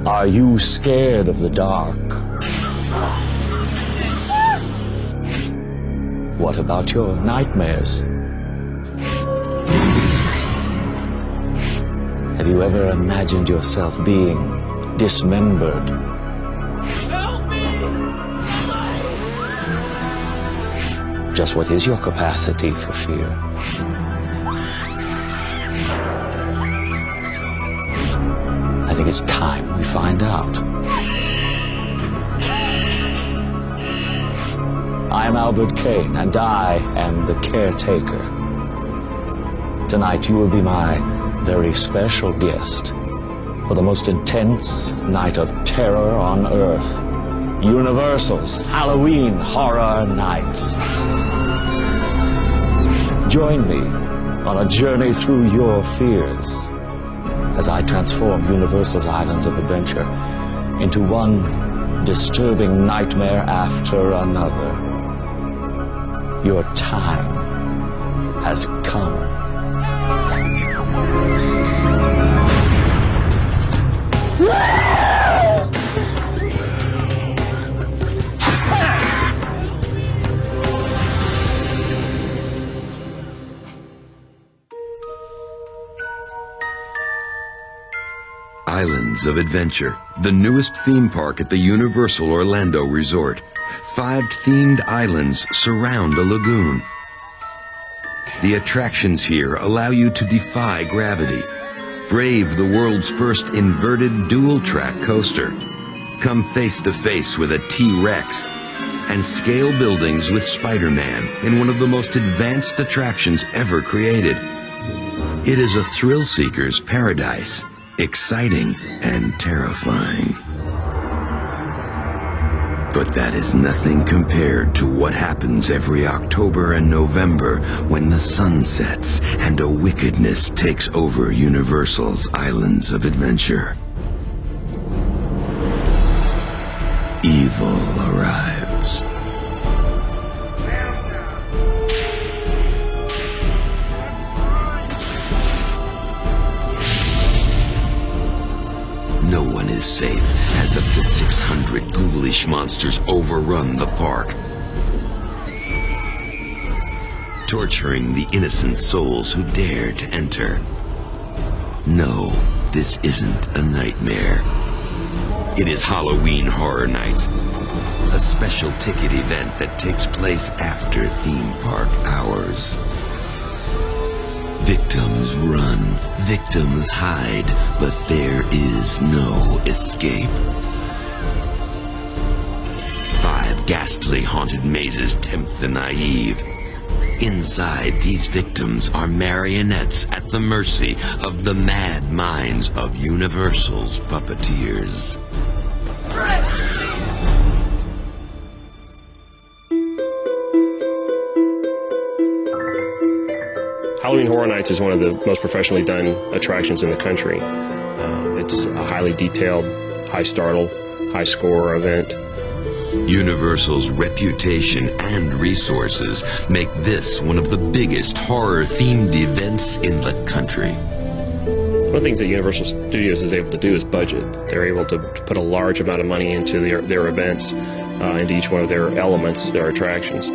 Are you scared of the dark? What about your nightmares? Have you ever imagined yourself being dismembered? Help me! Just what is your capacity for fear? I think it's time we find out. I'm Albert Kane, and I am the caretaker. Tonight you will be my very special guest for the most intense night of terror on Earth. Universal's Halloween Horror Nights. Join me on a journey through your fears as I transform Universal's Islands of Adventure into one disturbing nightmare after another. Your time has come. Islands of Adventure, the newest theme park at the Universal Orlando Resort. 5 themed islands surround a lagoon. The attractions here allow you to defy gravity, brave the world's first inverted dual-track coaster, come face to face with a T-Rex, and scale buildings with Spider-Man in one of the most advanced attractions ever created. It is a thrill-seeker's paradise, exciting and terrifying. But that is nothing compared to what happens every October and November when the sun sets and a wickedness takes over Universal's Islands of Adventure. Evil arrives. No one is safe as up to 600 ghoulish monsters overrun the park, torturing the innocent souls who dare to enter. No, this isn't a nightmare. It is Halloween Horror Nights, a special ticket event that takes place after theme park hours. Victims run, victims hide, but there is no escape. 5 ghastly haunted mazes tempt the naive. Inside, these victims are marionettes at the mercy of the mad minds of Universal's puppeteers. Halloween Horror Nights is one of the most professionally done attractions in the country. It's a highly detailed, high startle, high score event. Universal's reputation and resources make this one of the biggest horror-themed events in the country. One of the things that Universal Studios is able to do is budget. They're able to put a large amount of money into their events, into each one of their elements, their attractions.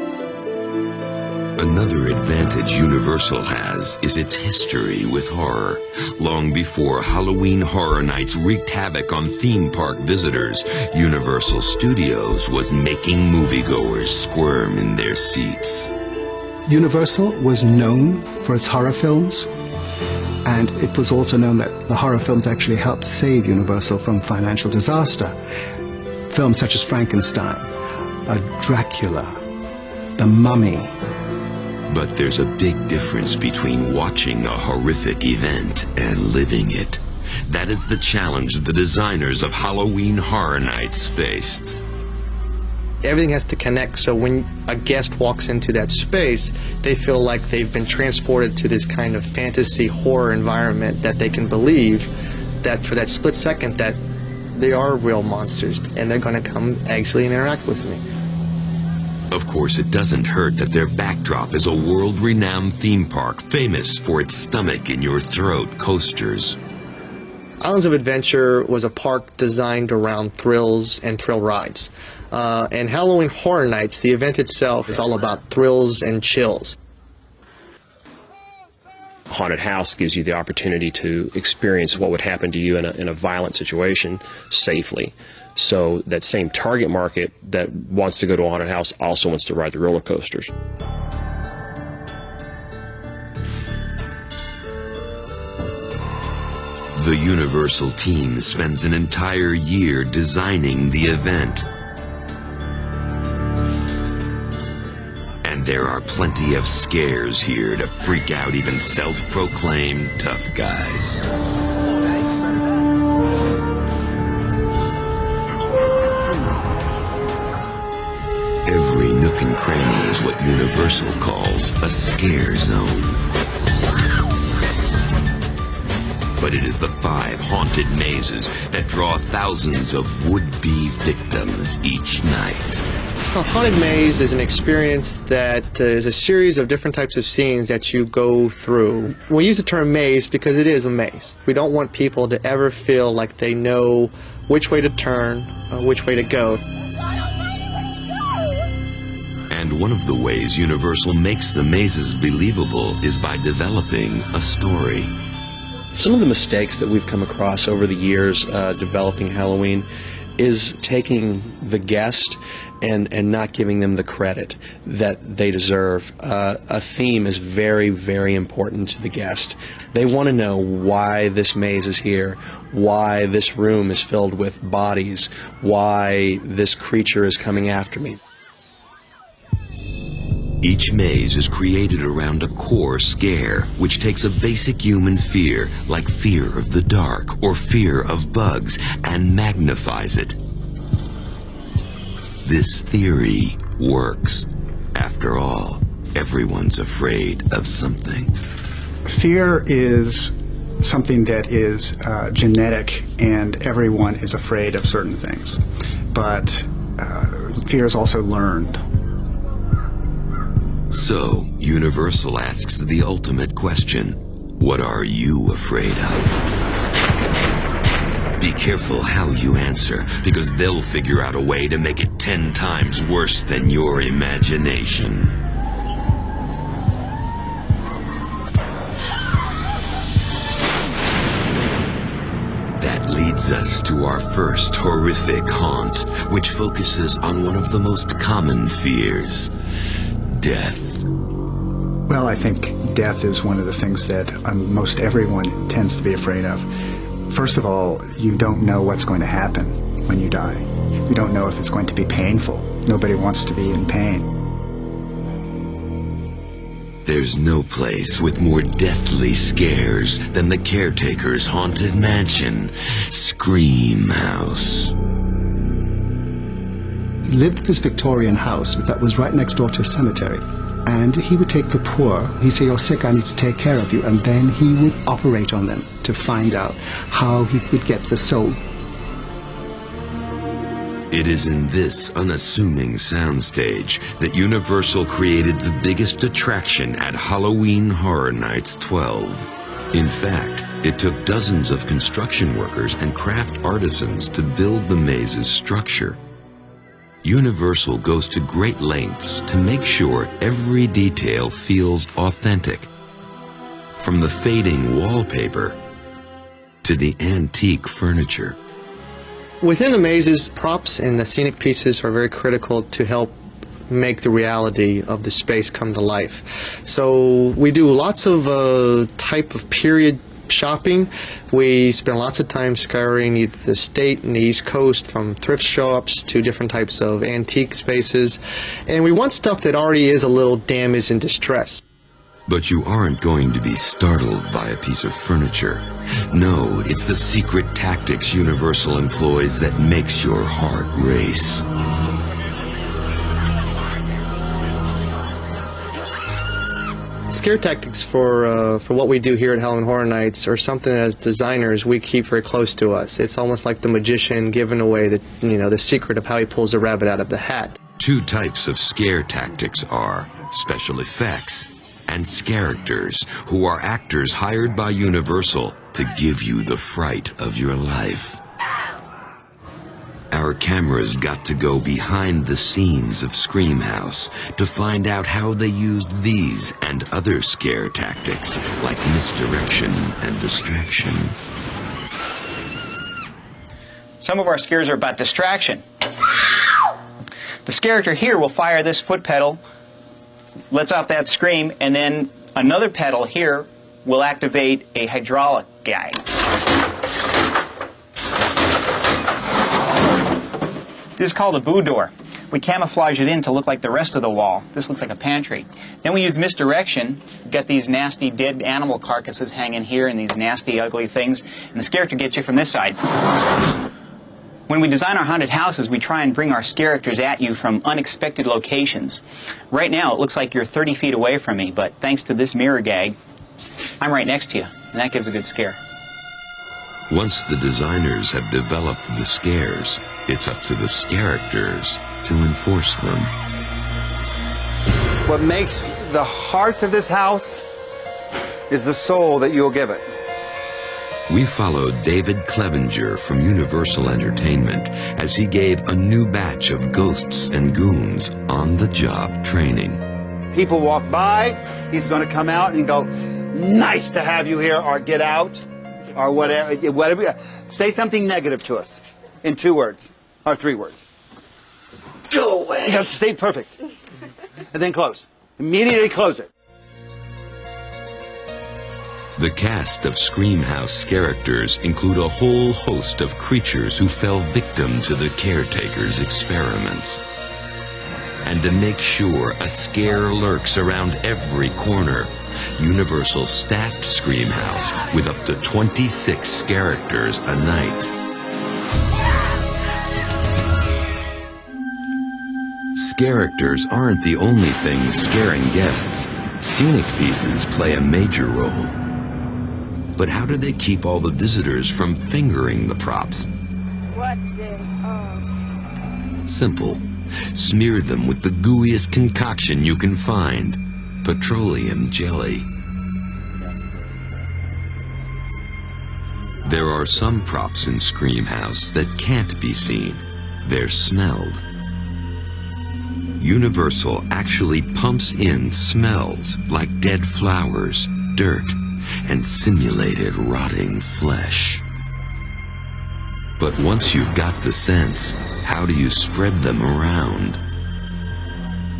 Another advantage Universal has is its history with horror. Long before Halloween Horror Nights wreaked havoc on theme park visitors, Universal Studios was making moviegoers squirm in their seats. Universal was known for its horror films, and it was also known that the horror films actually helped save Universal from financial disaster. Films such as Frankenstein, Dracula, The Mummy. But there's a big difference between watching a horrific event and living it. That is the challenge the designers of Halloween Horror Nights faced. Everything has to connect, so when a guest walks into that space, they feel like they've been transported to this kind of fantasy horror environment, that they can believe that for that split second that they are real monsters and they're going to come actually interact with me. Of course, it doesn't hurt that their backdrop is a world-renowned theme park famous for its stomach-in-your-throat coasters. Islands of Adventure was a park designed around thrills and thrill rides. And Halloween Horror Nights, the event itself, is all about thrills and chills. Haunted house gives you the opportunity to experience what would happen to you in a violent situation safely. So that same target market that wants to go to a haunted house also wants to ride the roller coasters. The Universal team spends an entire year designing the event. And there are plenty of scares here to freak out even self-proclaimed tough guys. Every nook and cranny is what Universal calls a scare zone. But it is the 5 haunted mazes that draw thousands of would-be victims each night. A haunted maze is an experience that is a series of different types of scenes that you go through. We use the term maze because it is a maze. We don't want people to ever feel like they know which way to turn, which way to go. And one of the ways Universal makes the mazes believable is by developing a story. Some of the mistakes that we've come across over the years developing Halloween is taking the guest and not giving them the credit that they deserve. A theme is very, very important to the guest. They want to know why this maze is here, why this room is filled with bodies, why this creature is coming after me. Each maze is created around a core scare, which takes a basic human fear, like fear of the dark or fear of bugs, and magnifies it. This theory works. After all, everyone's afraid of something. Fear is something that is genetic, and everyone is afraid of certain things. But fear is also learned. So, Universal asks the ultimate question: what are you afraid of? Be careful how you answer, because they'll figure out a way to make it 10 times worse than your imagination. That leads us to our first horrific haunt, which focuses on one of the most common fears: death. Well, I think death is one of the things that most everyone tends to be afraid of. First of all, you don't know what's going to happen when you die. You don't know if it's going to be painful. Nobody wants to be in pain. There's no place with more deathly scares than the caretaker's haunted mansion, Scream House. He lived in this Victorian house that was right next door to a cemetery. And he would take the poor, he'd say, "You're sick, I need to take care of you," and then he would operate on them to find out how he could get the soul. It is in this unassuming soundstage that Universal created the biggest attraction at Halloween Horror Nights XII. In fact, it took dozens of construction workers and craft artisans to build the maze's structure. Universal goes to great lengths to make sure every detail feels authentic. From the fading wallpaper to the antique furniture. Within the mazes, props and the scenic pieces are very critical to help make the reality of the space come to life. So we do lots of type of period shopping. We spend lots of time scouring either the state and the East Coast, from thrift shops to different types of antique spaces, and we want stuff that already is a little damaged and distressed. But you aren't going to be startled by a piece of furniture. No, it's the secret tactics Universal employs that makes your heart race. Scare tactics for what we do here at Halloween Horror Nights are something that as designers we keep very close to us. It's almost like the magician giving away the secret of how he pulls the rabbit out of the hat. 2 types of scare tactics are special effects and scarectors, who are actors hired by Universal to to give you the fright of your life. Our cameras got to go behind the scenes of Scream House to find out how they used these and other scare tactics like misdirection and distraction. Some of our scares are about distraction. The scarecter here will fire this foot pedal, lets out that scream, and then another pedal here will activate a hydraulic guide. This is called a boudoir. We camouflage it in to look like the rest of the wall. This looks like a pantry. Then we use misdirection. We've got these nasty dead animal carcasses hanging here and these nasty ugly things, and the scarecter gets you from this side. When we design our haunted houses, we try and bring our scarecters at you from unexpected locations. Right now, it looks like you're 30 feet away from me, but thanks to this mirror gag, I'm right next to you, and that gives a good scare. Once the designers have developed the scares, it's up to the scarecters to enforce them. What makes the heart of this house is the soul that you'll give it. We followed David Clevenger from Universal Entertainment as he gave a new batch of ghosts and goons on-the-job training. People walk by, he's going to come out and go, "Nice to have you here," or "Get out," or whatever. Say something negative to us in 2 words or 3 words. Go away. You have to say perfect. And then close. Immediately close it. The cast of Scream House characters include a whole host of creatures who fell victim to the caretakers' experiments. And to make sure a scare lurks around every corner, Universal staffed Scream House with up to 26 characters a night. Scarectors aren't the only things scaring guests. Scenic pieces play a major role. But how do they keep all the visitors from fingering the props? What's this? Simple. Smear them with the gooeyest concoction you can find. Petroleum jelly. There are some props in Scream House that can't be seen. They're smelled. Universal actually pumps in smells like dead flowers, dirt, and simulated rotting flesh. But once you've got the sense, how do you spread them around?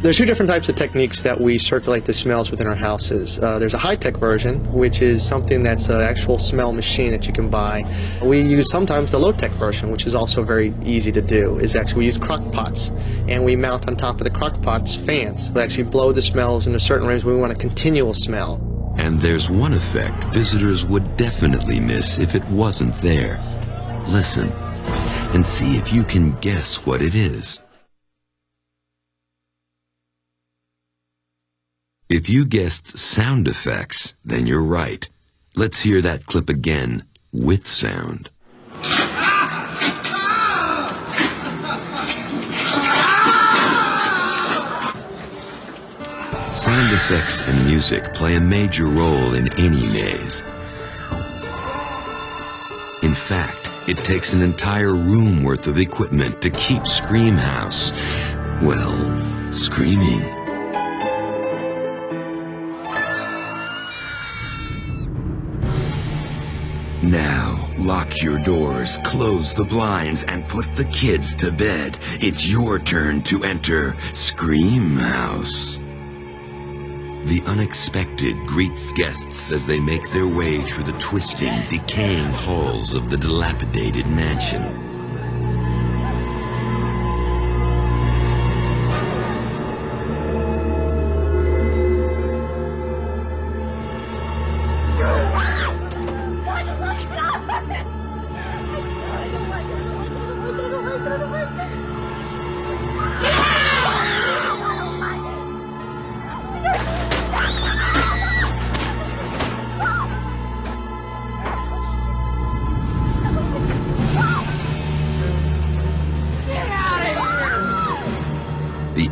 There's 2 different types of techniques that we circulate the smells within our houses. There's a high-tech version, which is something that's an actual smell machine that you can buy. We use sometimes the low-tech version, which is also very easy to do. Is actually we use crock pots, and we mount on top of the crock pots fans. We actually blow the smells in a certain range. We want a continual smell. And there's one effect visitors would definitely miss if it wasn't there. Listen, and see if you can guess what it is. If you guessed sound effects, then you're right. Let's hear that clip again, with sound. Sound effects and music play a major role in any maze. In fact, it takes an entire room worth of equipment to keep Scream House, well, screaming. Now, lock your doors, close the blinds, and put the kids to bed. It's your turn to enter Scream House. The unexpected greets guests as they make their way through the twisting, decaying halls of the dilapidated mansion.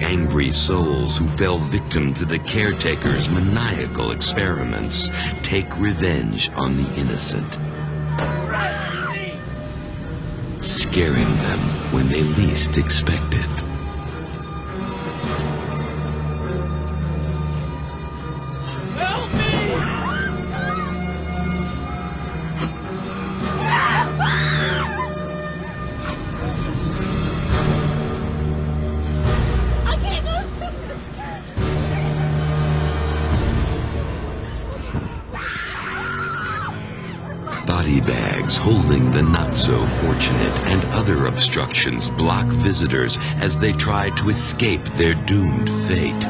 Angry souls who fell victim to the caretakers' maniacal experiments take revenge on the innocent. scaring them when they least expect it. Help me! I can't go. Body bags holding the not-so-fortunate and other obstructions block visitors as they try to escape their doomed fate.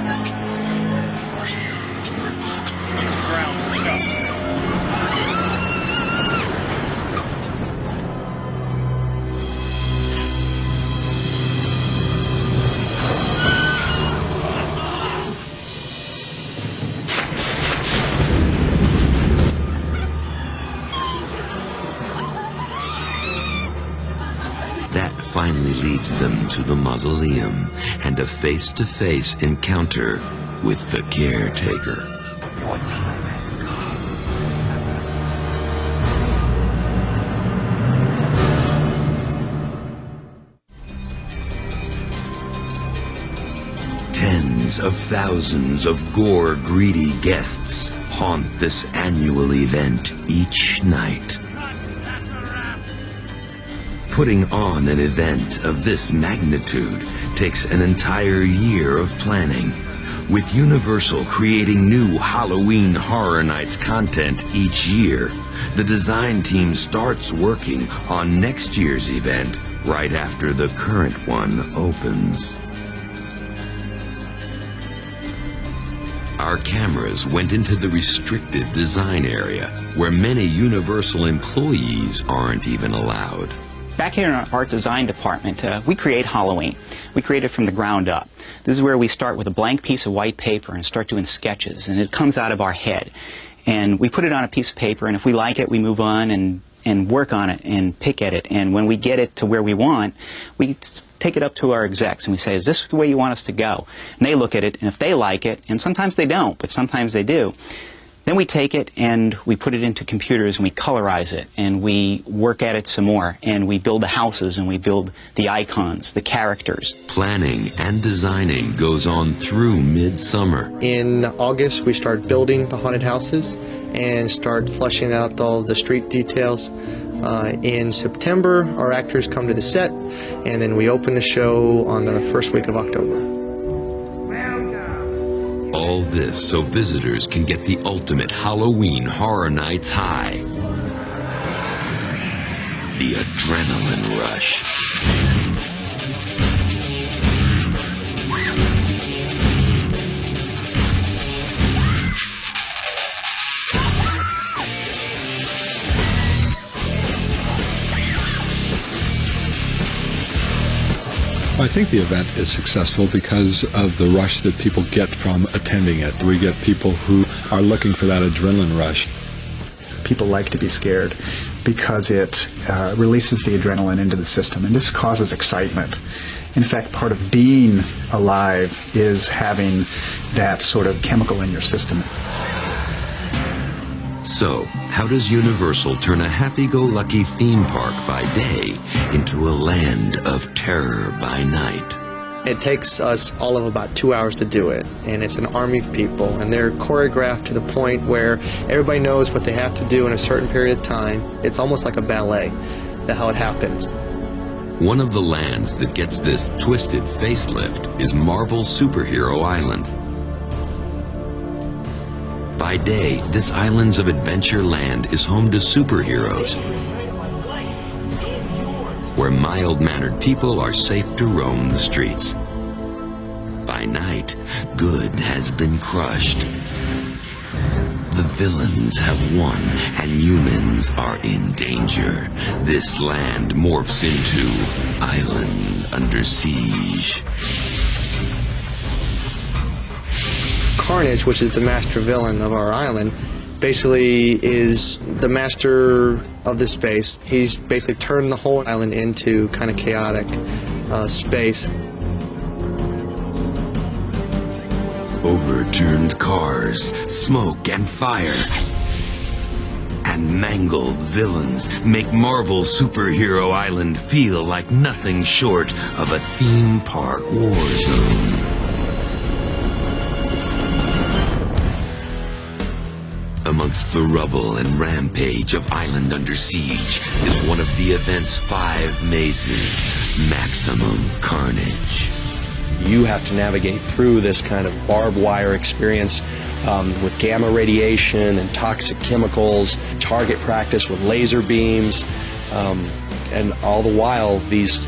Finally leads them to the mausoleum and a face-to-face encounter with the caretaker. Tens of thousands of gore-greedy guests haunt this annual event each night. Putting on an event of this magnitude takes an entire year of planning, with Universal creating new Halloween Horror Nights content each year. The design team starts working on next year's event right after the current one opens. Our cameras went into the restricted design area, where many Universal employees aren't even allowed. Back here in our art design department, we create Halloween. We create it from the ground up. This is where we start with a blank piece of white paper and start doing sketches, and it comes out of our head. And we put it on a piece of paper, and if we like it, we move on and work on it and pick at it. And when we get it to where we want, we take it up to our execs and we say, is this the way you want us to go? And they look at it, and if they like it, and sometimes they don't, but sometimes they do, then we take it and we put it into computers and we colorize it and we work at it some more and we build the houses and we build the icons, the characters. Planning and designing goes on through midsummer. In August, we start building the haunted houses and start fleshing out all the street details. In September, our actors come to the set, and then we open the show on the first week of October. All this so visitors can get the ultimate Halloween Horror Nights high. The adrenaline rush. I think the event is successful because of the rush that people get from attending it. We get people who are looking for that adrenaline rush. People like to be scared because it releases the adrenaline into the system, and this causes excitement. In fact, part of being alive is having that sort of chemical in your system. So, how does Universal turn a happy-go-lucky theme park by day into a land of terror by night? It takes us all of about 2 hours to do it, and it's an army of people, and they're choreographed to the point where everybody knows what they have to do in a certain period of time. It's almost like a ballet, that's how it happens. One of the lands that gets this twisted facelift is Marvel's Superhero Island. By day, this Islands of Adventure land is home to superheroes, where mild-mannered people are safe to roam the streets. By night, good has been crushed. The villains have won, and humans are in danger. This land morphs into Island Under Siege. Carnage, which is the master villain of our island, basically is the master of the space. He's basically turned the whole island into kind of chaotic space. Overturned cars, smoke and fire, and and mangled villains make Marvel Superhero Island feel like nothing short of a theme park war zone. Amongst the rubble and rampage of Island Under Siege is one of the event's 5 mazes, Maximum Carnage. You have to navigate through this kind of barbed wire experience with gamma radiation and toxic chemicals, target practice with laser beams, and all the while these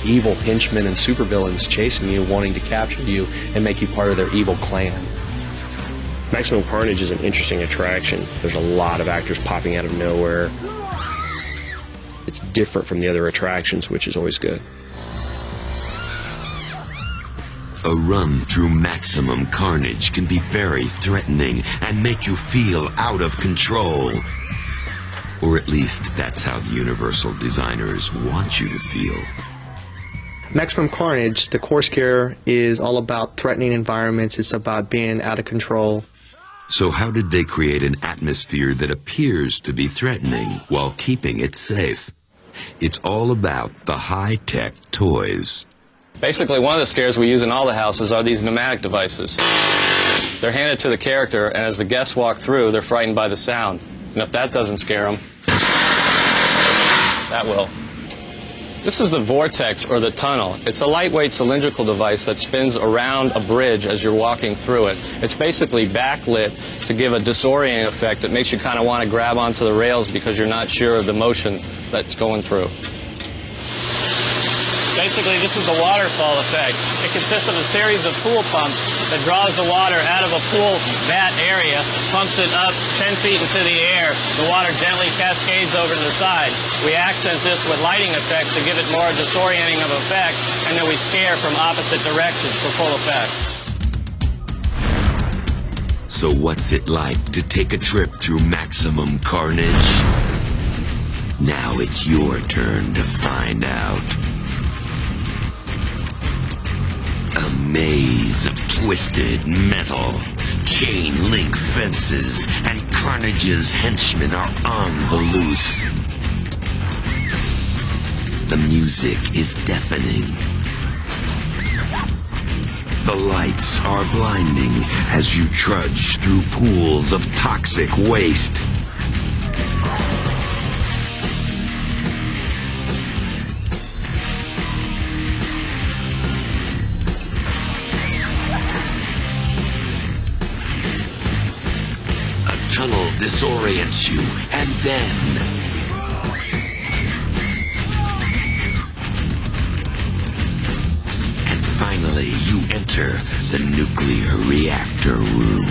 evil henchmen and supervillains chasing you, wanting to capture you and make you part of their evil clan. Maximum Carnage is an interesting attraction. There's a lot of actors popping out of nowhere. It's different from the other attractions, which is always good. A run through Maximum Carnage can be very threatening and make you feel out of control. Or at least that's how the Universal designers want you to feel. Maximum Carnage, the core scare, is all about threatening environments. It's about being out of control. So how did they create an atmosphere that appears to be threatening while keeping it safe? It's all about the high-tech toys. Basically, one of the scares we use in all the houses are these pneumatic devices. They're handed to the character, and as the guests walk through, they're frightened by the sound. And if that doesn't scare them, that will. This is the vortex, or the tunnel. It's a lightweight cylindrical device that spins around a bridge as you're walking through it. It's basically backlit to give a disorienting effect that makes you kind of want to grab onto the rails because you're not sure of the motion that's going through. Basically, this is the waterfall effect. It consists of a series of pool pumps that draws the water out of a pool vat area, pumps it up 10 feet into the air. The water gently cascades over to the side. We accent this with lighting effects to give it more disorienting of effect, and then we scare from opposite directions for full effect. So what's it like to take a trip through Maximum Carnage? Now it's your turn to find out. A maze of twisted metal, chain-link fences, and Carnage's henchmen are on the loose. The music is deafening. The lights are blinding as you trudge through pools of toxic waste. Tunnel disorients you, and then finally you enter the nuclear reactor room.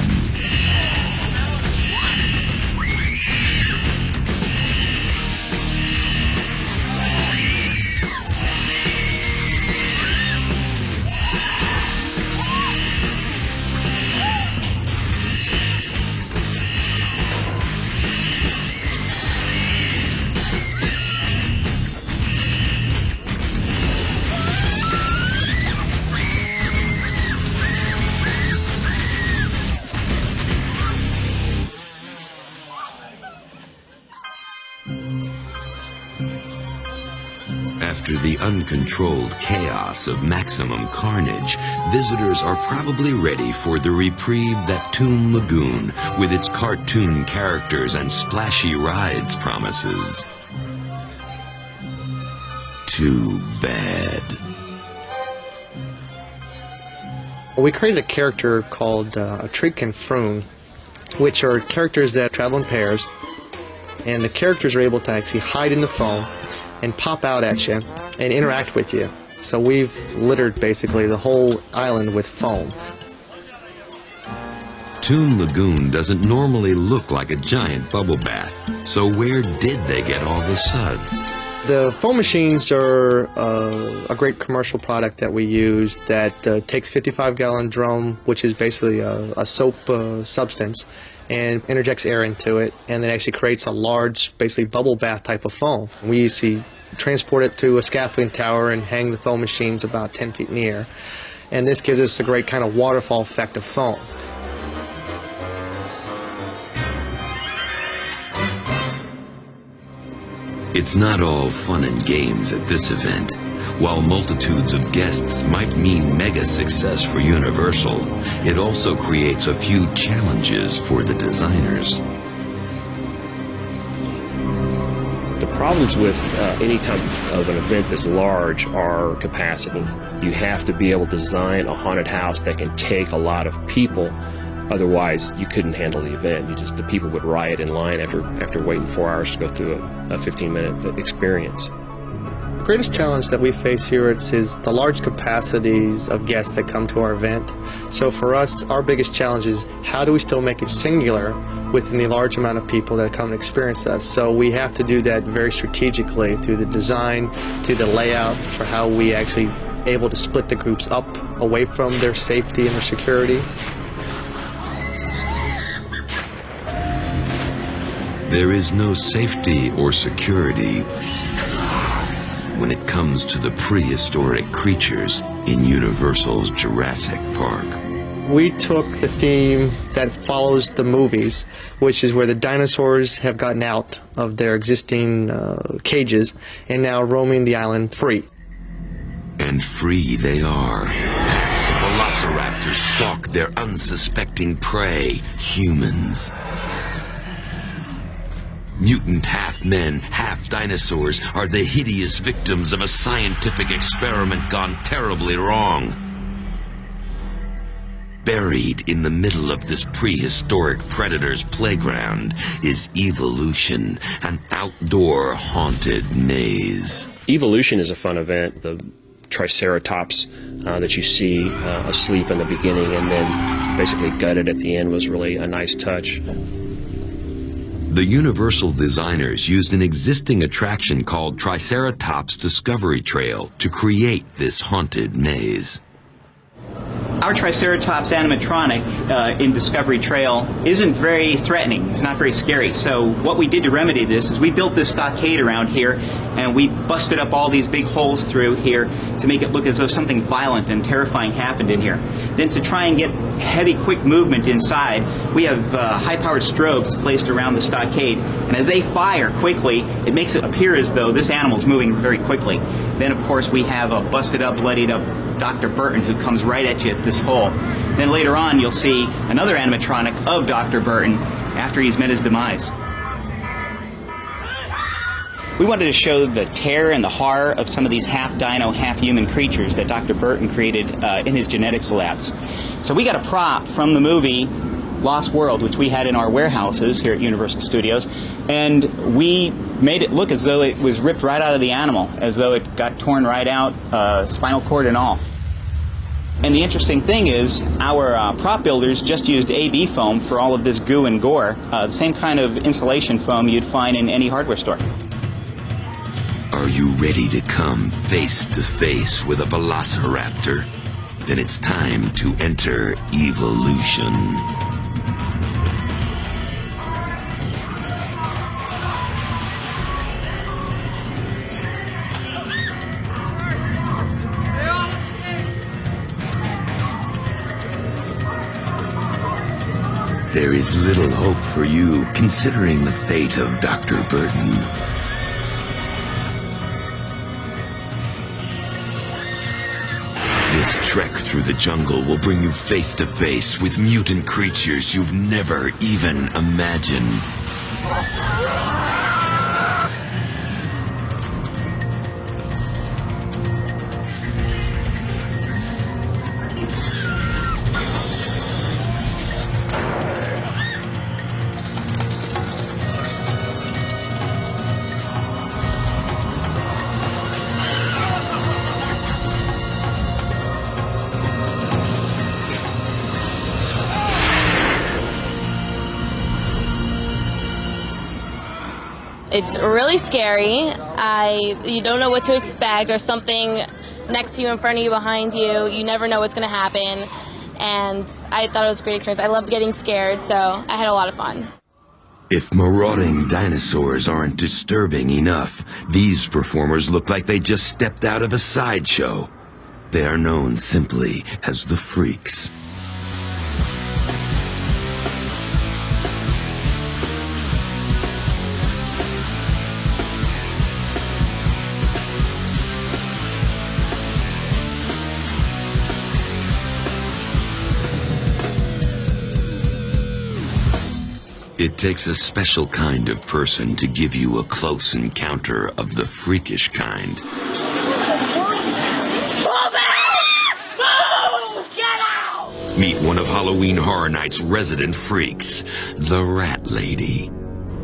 After the uncontrolled chaos of Maximum Carnage, visitors are probably ready for the reprieve that Toon Lagoon, with its cartoon characters and splashy rides, promises. Too bad. We created a character called a Trig and Froon, which are characters that travel in pairs, and the characters are able to actually hide in the foam and pop out at you and interact with you. So we've littered basically the whole island with foam. Toon Lagoon doesn't normally look like a giant bubble bath, so where did they get all the suds? The foam machines are a great commercial product that we use that takes 55-gallon drum, which is basically a soap substance, and interjects air into it, and then actually creates a large, basically bubble bath type of foam. We usually transport it through a scaffolding tower and hang the foam machines about 10 feet in the air. And this gives us a great kind of waterfall effect of foam. It's not all fun and games at this event. While multitudes of guests might mean mega success for Universal, it also creates a few challenges for the designers. The problems with any type of an event this large are capacity. You have to be able to design a haunted house that can take a lot of people. Otherwise, you couldn't handle the event. The people would riot in line after waiting 4 hours to go through a 15-minute experience. The greatest challenge that we face here is the large capacities of guests that come to our event. So for us, our biggest challenge is how do we still make it singular within the large amount of people that come and experience us. So we have to do that very strategically through the design, through the layout, for how we actually able to split the groups up away from their safety and their security. There is no safety or security when it comes to the prehistoric creatures in Universal's Jurassic Park. We took the theme that follows the movies, which is where the dinosaurs have gotten out of their existing cages and now roaming the island free. And free they are. Packs of velociraptors stalk their unsuspecting prey, humans. Mutant half-men, half-dinosaurs are the hideous victims of a scientific experiment gone terribly wrong. Buried in the middle of this prehistoric predator's playground is Evolution, an outdoor haunted maze. Evolution is a fun event. The Triceratops that you see asleep in the beginning and then basically gutted at the end was really a nice touch. The Universal designers used an existing attraction called Triceratops Discovery Trail to create this haunted maze. Our Triceratops animatronic in Discovery Trail isn't very threatening. It's not very scary. So what we did to remedy this is we built this stockade around here and we busted up all these big holes through here to make it look as though something violent and terrifying happened in here. Then to try and get heavy, quick movement inside, we have high-powered strobes placed around the stockade. And as they fire quickly, it makes it appear as though this animal's moving very quickly. Then, of course, we have a busted up, bloodied up Dr. Burton who comes right at you at this hole. Then later on you'll see another animatronic of Dr. Burton after he's met his demise. We wanted to show the terror and the horror of some of these half-dino, half-human creatures that Dr. Burton created in his genetics labs. So we got a prop from the movie Lost World, which we had in our warehouses here at Universal Studios, and we made it look as though it was ripped right out of the animal, as though it got torn right out, spinal cord and all. And the interesting thing is, our prop builders just used AB foam for all of this goo and gore, the same kind of insulation foam you'd find in any hardware store. Are you ready to come face to face with a velociraptor? Then it's time to enter Evolution. There is little hope for you, considering the fate of Dr. Burton. This trek through the jungle will bring you face to face with mutant creatures you've never even imagined. It's really scary. You don't know what to expect. There's something next to you, in front of you, behind you. You never know what's going to happen. And I thought it was a great experience. I loved getting scared, so I had a lot of fun. If marauding dinosaurs aren't disturbing enough, these performers look like they just stepped out of a sideshow. They are known simply as the Freaks. It takes a special kind of person to give you a close encounter of the freakish kind. Meet one of Halloween Horror Nights' resident freaks, the Rat Lady.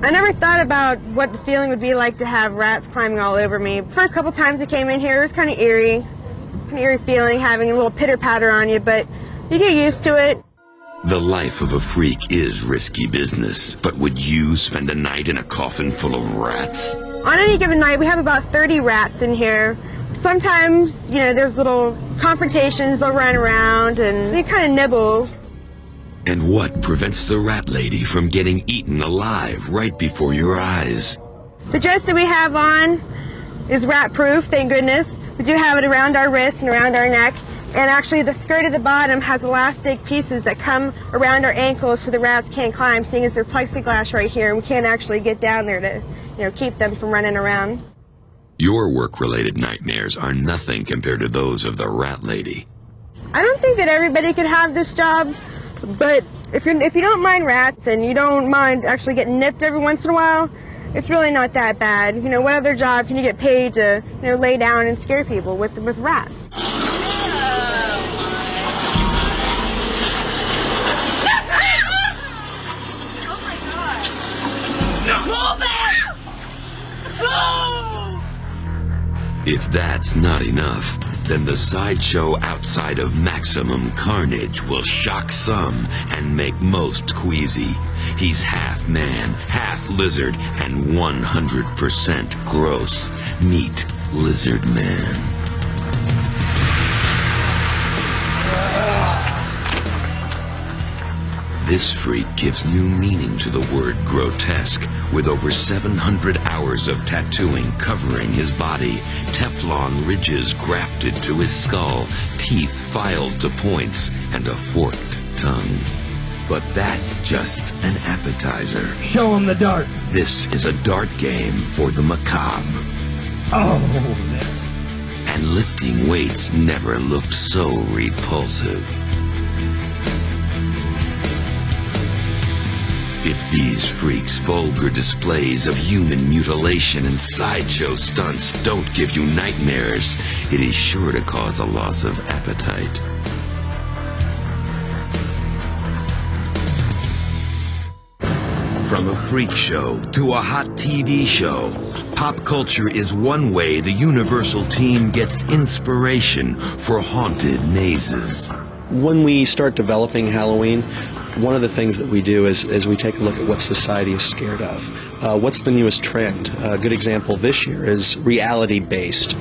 I never thought about what the feeling would be like to have rats climbing all over me. First couple times I came in here, it was kind of eerie feeling, having a little pitter-patter on you, but you get used to it. The life of a freak is risky business, but would you spend a night in a coffin full of rats? On any given night, we have about 30 rats in here. Sometimes, you know, there's little confrontations, they'll run around and they kind of nibble. And what prevents the Rat Lady from getting eaten alive right before your eyes? The dress that we have on is rat-proof, thank goodness. We do have it around our wrists and around our neck. And actually the skirt at the bottom has elastic pieces that come around our ankles so the rats can't climb, seeing as they're plexiglass right here, and we can't actually get down there to, you know, keep them from running around. Your work-related nightmares are nothing compared to those of the Rat Lady. I don't think that everybody could have this job, but if you don't mind rats and you don't mind actually getting nipped every once in a while, it's really not that bad. You know, what other job can you get paid to, you know, lay down and scare people with rats? If that's not enough, then the sideshow outside of maximum carnage will shock some and make most queasy. He's half man, half lizard, and 100% gross. Meet Lizard Man. This freak gives new meaning to the word grotesque, with over 700 hours of tattooing covering his body, Teflon ridges grafted to his skull, teeth filed to points, and a forked tongue. But that's just an appetizer. Show him the dart. This is a dart game for the macabre. Oh, and lifting weights never looked so repulsive. If these freaks' vulgar displays of human mutilation and sideshow stunts don't give you nightmares, it is sure to cause a loss of appetite. From a freak show to a hot TV show, pop culture is one way the Universal team gets inspiration for haunted mazes. When we start developing Halloween, one of the things that we do is we take a look at what society is scared of. What's the newest trend? A good example this year is reality-based.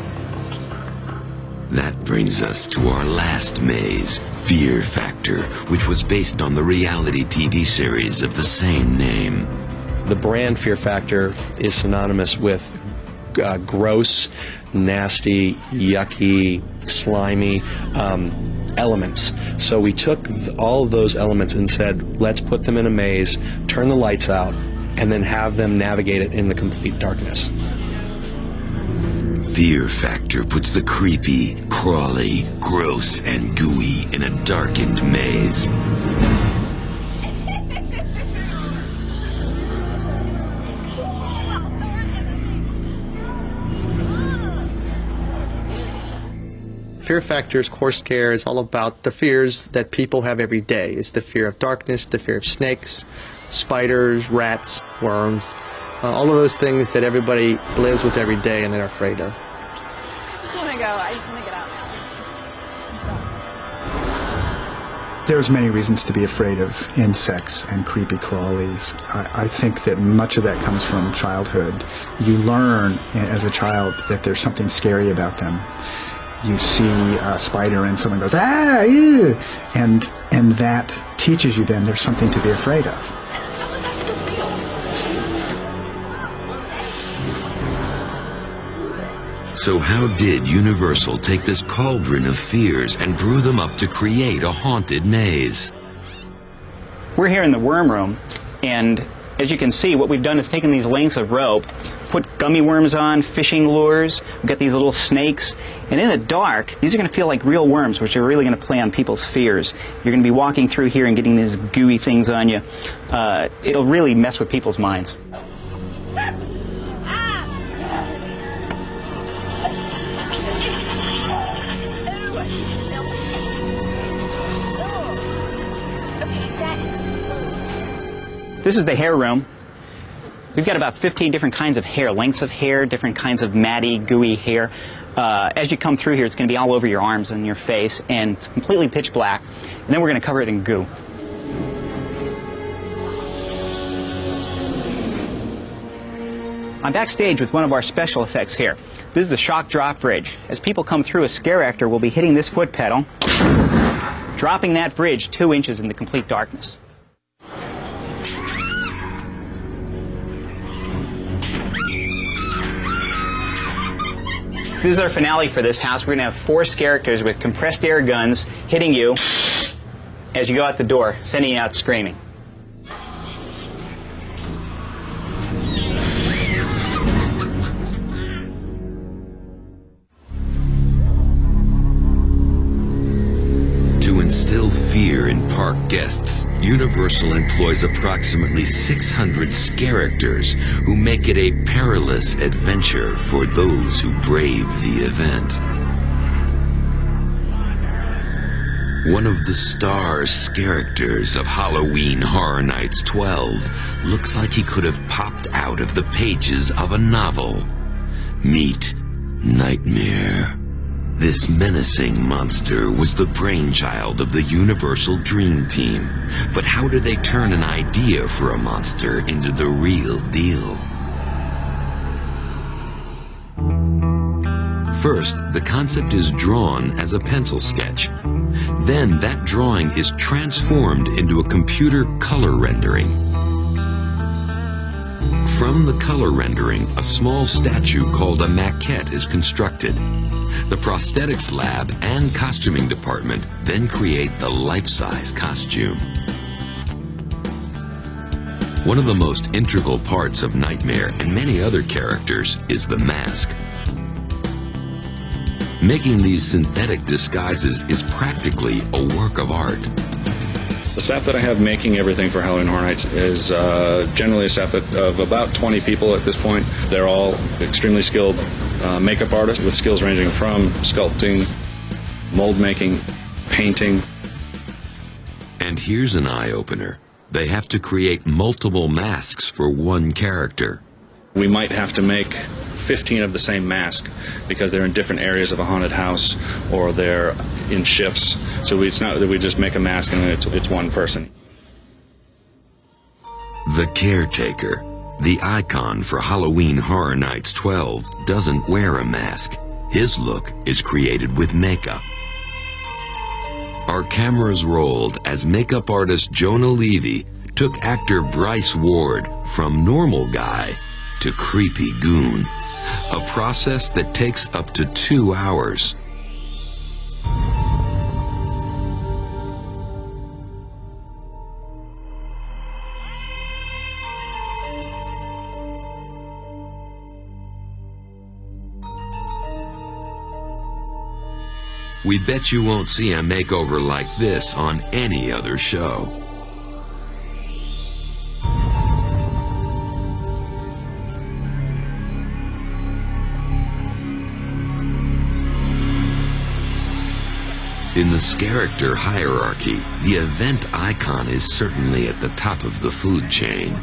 That brings us to our last maze, Fear Factor, which was based on the reality TV series of the same name. The brand Fear Factor is synonymous with gross, nasty, yucky, slimy elements. So we took all of those elements and said, let's put them in a maze, turn the lights out, and then have them navigate it in the complete darkness. Fear Factor puts the creepy, crawly, gross, and gooey in a darkened maze. Fear Factor's core scare is all about the fears that people have every day. It's the fear of darkness, the fear of snakes, spiders, rats, worms, all of those things that everybody lives with every day and they're afraid of. I just want to go. I just want to get out now. There's many reasons to be afraid of insects and creepy crawlies. I think that much of that comes from childhood. You learn as a child that there's something scary about them. You see a spider and someone goes, ah, ew, and that teaches you then there's something to be afraid of. So how did Universal take this cauldron of fears and brew them up to create a haunted maze? We're here in the worm room, and As you can see, what we've done is taken these lengths of rope, put gummy worms on, fishing lures, we've got these little snakes, and in the dark, these are going to feel like real worms, which are really going to play on people's fears. You're going to be walking through here and getting these gooey things on you. It'll really mess with people's minds. This is the hair room. We've got about 15 different kinds of hair, lengths of hair, different kinds of matty, gooey hair. As you come through here, it's going to be all over your arms and your face, and it's completely pitch black. And then we're going to cover it in goo. I'm backstage with one of our special effects here. This is the shock drop bridge. As people come through, a scare actor will be hitting this foot pedal, dropping that bridge 2 inches into complete darkness. This is our finale for this house. We're going to have 4 characters with compressed air guns hitting you as you go out the door, sending you out screaming. To instill fear in park guests, Universal employs approximately 600 characters who make it a perilous adventure for those who brave the event. One of the star's characters of Halloween Horror Nights XII looks like he could have popped out of the pages of a novel. Meet Nightmare. This menacing monster was the brainchild of the Universal Dream Team. But how do they turn an idea for a monster into the real deal? First, the concept is drawn as a pencil sketch. Then that drawing is transformed into a computer color rendering. From the color rendering, a small statue called a maquette is constructed. The prosthetics lab and costuming department then create the life-size costume. One of the most integral parts of Nightmare and many other characters is the mask. Making these synthetic disguises is practically a work of art. The staff that I have making everything for Halloween Horror Nights is generally a staff of about 20 people at this point. They're all extremely skilled makeup artists with skills ranging from sculpting, mold making, painting. And here's an eye-opener. They have to create multiple masks for one character. We might have to make 15 of the same mask because they're in different areas of a haunted house or they're in shifts. So it's not that we just make a mask and it's one person. The caretaker, the icon for Halloween Horror Nights XII, doesn't wear a mask. His look is created with makeup. Our cameras rolled as makeup artist Jonah Levy took actor Bryce Ward from normal guy to creepy goon, a process that takes up to 2 hours. We bet you won't see a makeover like this on any other show. In the character hierarchy, the event icon is certainly at the top of the food chain.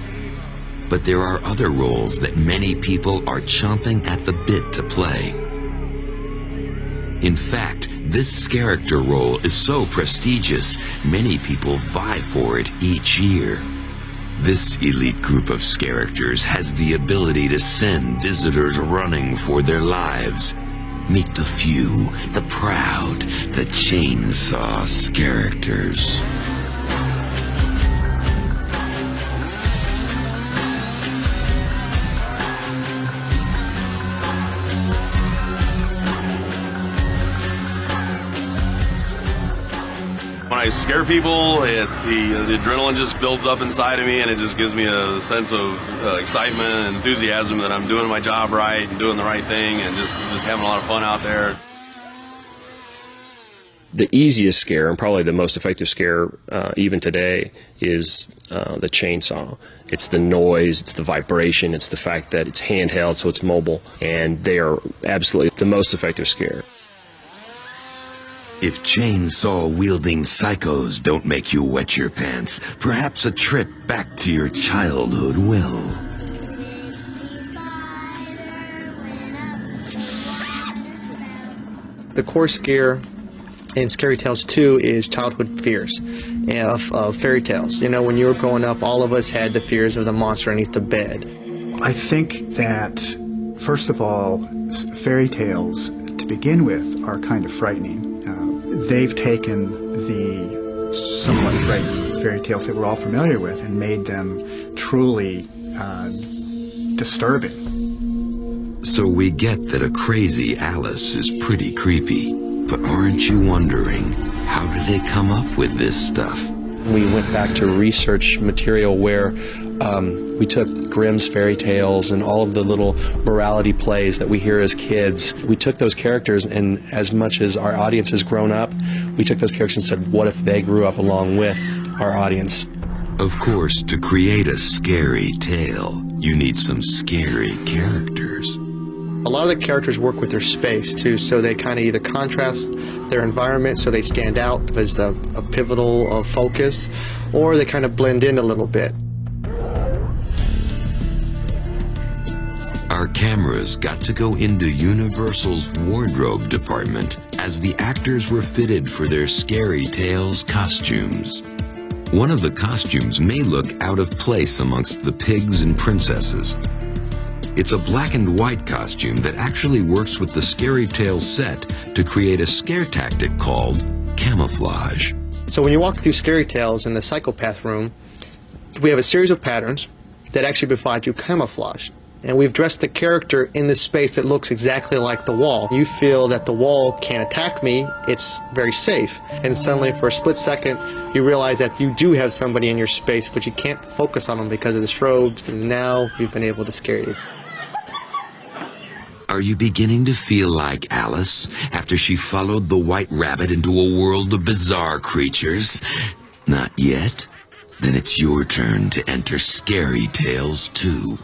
But there are other roles that many people are chomping at the bit to play. In fact, this character role is so prestigious, many people vie for it each year. This elite group of characters has the ability to send visitors running for their lives. Meet the few, the proud, the chainsaw characters. When I I scare people, it's the adrenaline just builds up inside of me, and it just gives me a sense of excitement and enthusiasm that I'm doing my job right and doing the right thing and just having a lot of fun out there. The easiest scare, and probably the most effective scare even today, is the chainsaw. It's the noise, it's the vibration, it's the fact that it's handheld, so it's mobile, and they are absolutely the most effective scare. If chainsaw-wielding psychos don't make you wet your pants, perhaps a trip back to your childhood will. The core scare in Scary Tales 2 is childhood fears of fairy tales. You know, when you were growing up, all of us had the fears of the monster underneath the bed. I think that, first of all, fairy tales, to begin with, are kind of frightening. They've taken the somewhat frightening fairy tales that we're all familiar with and made them truly disturbing. So we get that a crazy Alice is pretty creepy. But aren't you wondering, how did they come up with this stuff? We went back to research material where we took Grimm's fairy tales and all of the little morality plays that we hear as kids. We took those characters, and as much as our audience has grown up, we took those characters and said, what if they grew up along with our audience? Of course, to create a scary tale, you need some scary characters. A lot of the characters work with their space too, so they kind of either contrast their environment so they stand out as a pivotal focus, or they kind of blend in a little bit. Our cameras got to go into Universal's wardrobe department as the actors were fitted for their Scary Tales costumes. One of the costumes may look out of place amongst the pigs and princesses. It's a black and white costume that actually works with the Scary Tales set to create a scare tactic called camouflage. So when you walk through Scary Tales in the psychopath room, we have a series of patterns that actually provide you camouflage. And we've dressed the character in this space that looks exactly like the wall. You feel that the wall can't attack me, it's very safe. And suddenly for a split second, you realize that you do have somebody in your space, but you can't focus on them because of the strobes, and now we've been able to scare you. Are you beginning to feel like Alice after she followed the white rabbit into a world of bizarre creatures? Not yet? Then it's your turn to enter Scary Tales 2.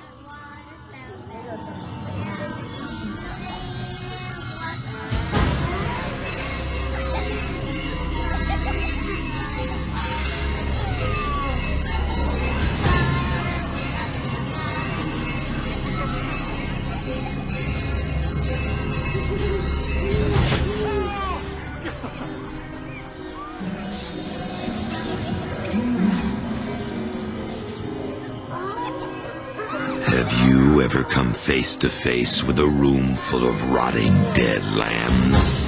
Have you ever come face to face with a room full of rotting dead lambs?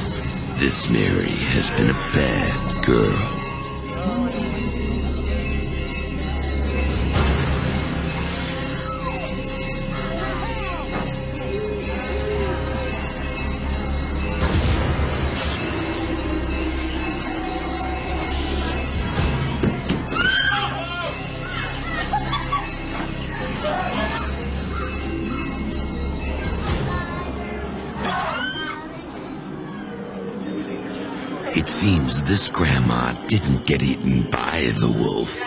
This Mary has been a bad girl. It seems this grandma didn't get eaten by the wolf.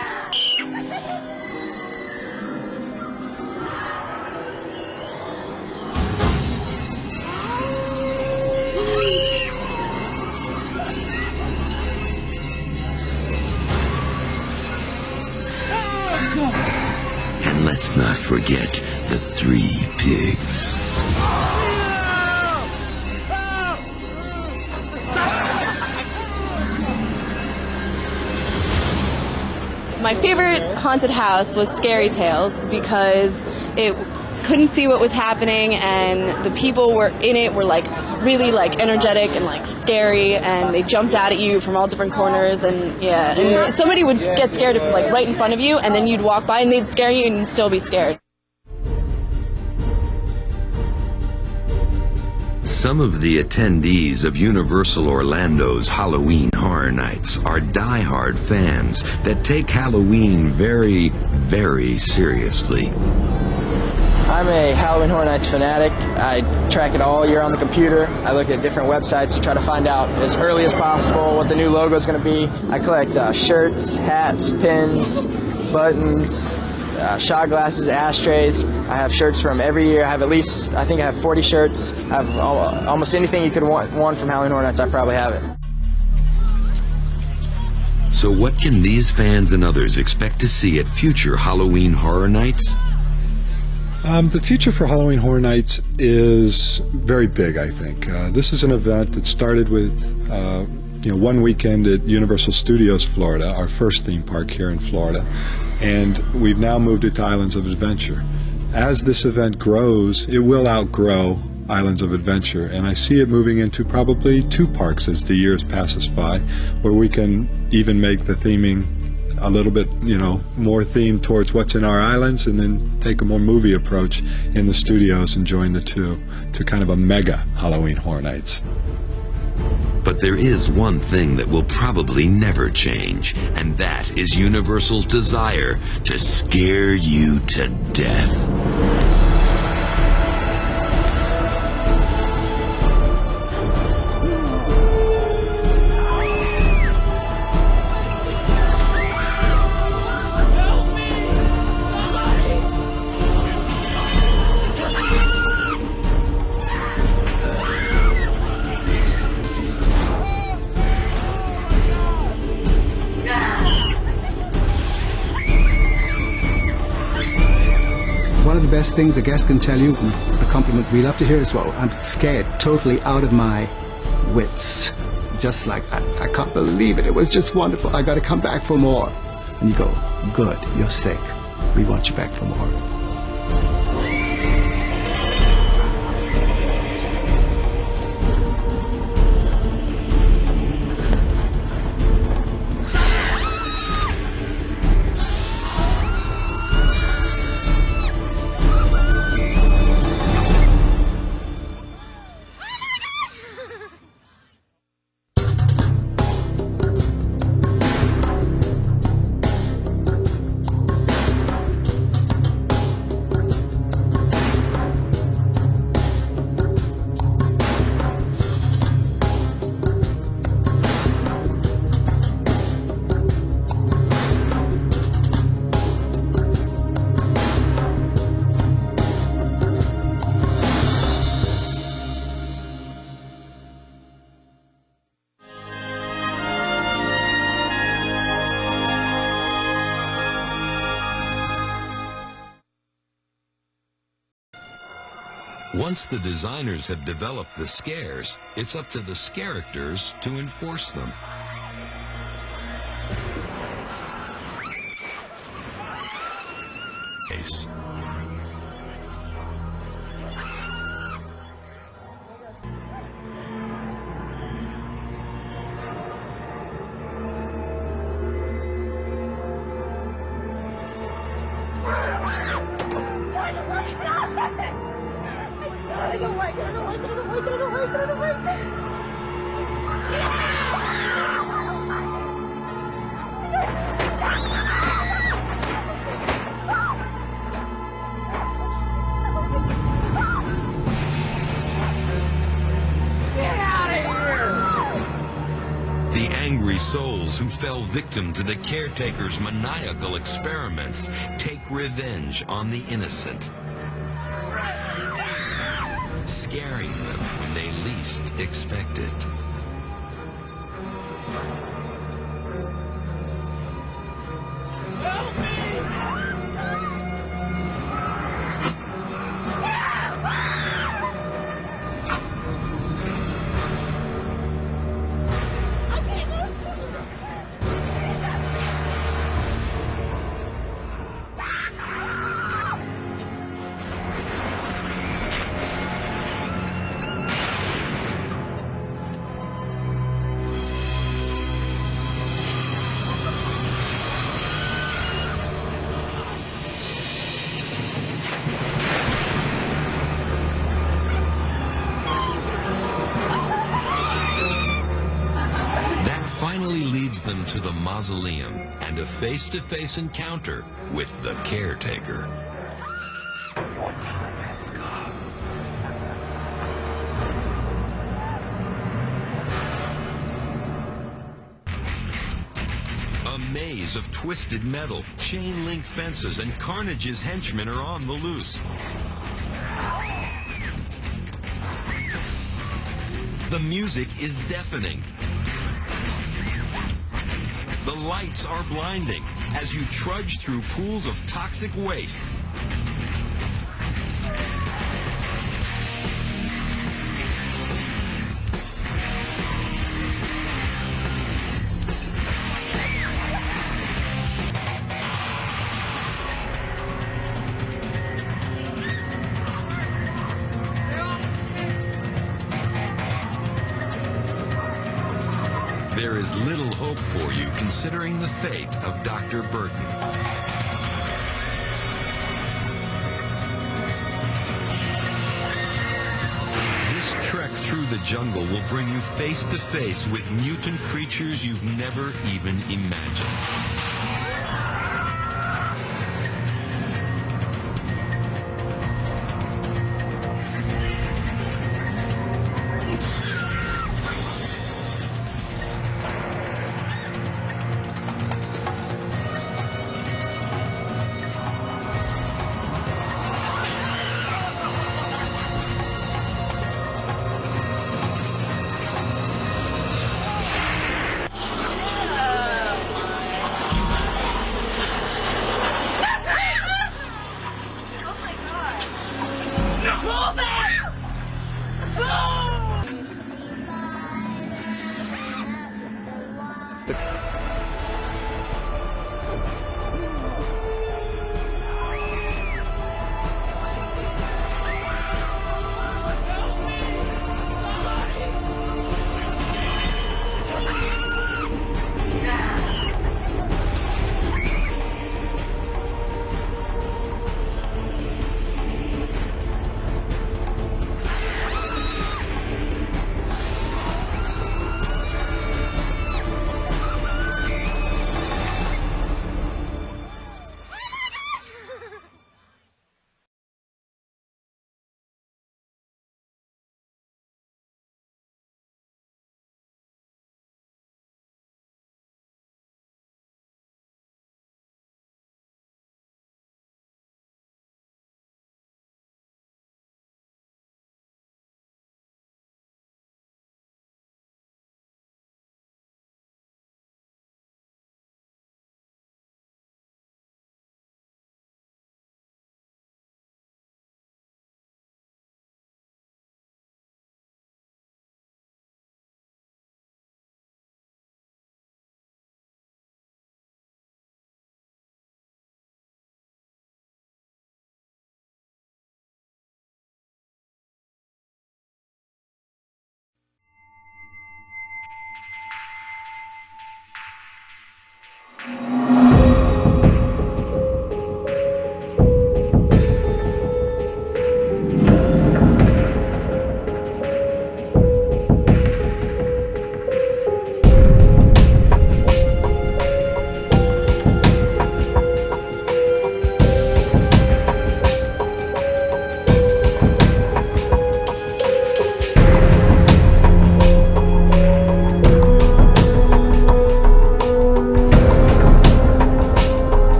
And let's not forget the 3 pigs. My favorite haunted house was Scary Tales because it couldn't see what was happening, and the people were in it were like really like energetic and like scary, and they jumped out at you from all different corners, and yeah, and somebody would get scared if, like right in front of you, and then you'd walk by and they'd scare you and you'd still be scared. Some of the attendees of Universal Orlando's Halloween Horror Nights are die-hard fans that take Halloween very, very seriously. I'm a Halloween Horror Nights fanatic. I track it all year on the computer. I look at different websites to try to find out as early as possible what the new logo is going to be. I collect shirts, hats, pins, buttons, shot glasses, ashtrays. I have shirts from every year. I have at least, I think I have 40 shirts. I have almost anything you could want from Halloween Horror Nights, I probably have it. So what can these fans and others expect to see at future Halloween Horror Nights? The future for Halloween Horror Nights is very big, I think. This is an event that started with one weekend at Universal Studios Florida, our first theme park here in Florida, and we've now moved it to Islands of Adventure. As this event grows, it will outgrow Islands of Adventure, and I see it moving into probably 2 parks as the years passes by, where we can even make the theming a little bit, more themed towards what's in our islands, and then take a more movie approach in the studios and join the two to kind of a mega Halloween Horror Nights. But there is one thing that will probably never change, and that is Universal's desire to scare you to death. One of the best things a guest can tell you, a compliment we love to hear is, well, I'm scared, totally out of my wits. Just like, I can't believe it. It was just wonderful. I got to come back for more. And you go, good, you're sick. We want you back for more. Once the designers have developed the scares, it's up to the scaracters to enforce them. Souls who fell victim to the caretaker's maniacal experiments take revenge on the innocent, scaring them when they least expect it. into the mausoleum and a face-to-face encounter with the caretaker. Your time has come. A maze of twisted metal, chain-link fences, and Carnage's henchmen are on the loose. The music is deafening. The lights are blinding as you trudge through pools of toxic waste. There is little hope for you considering the fate of Dr. Burton. This trek through the jungle will bring you face to face with mutant creatures you've never even imagined.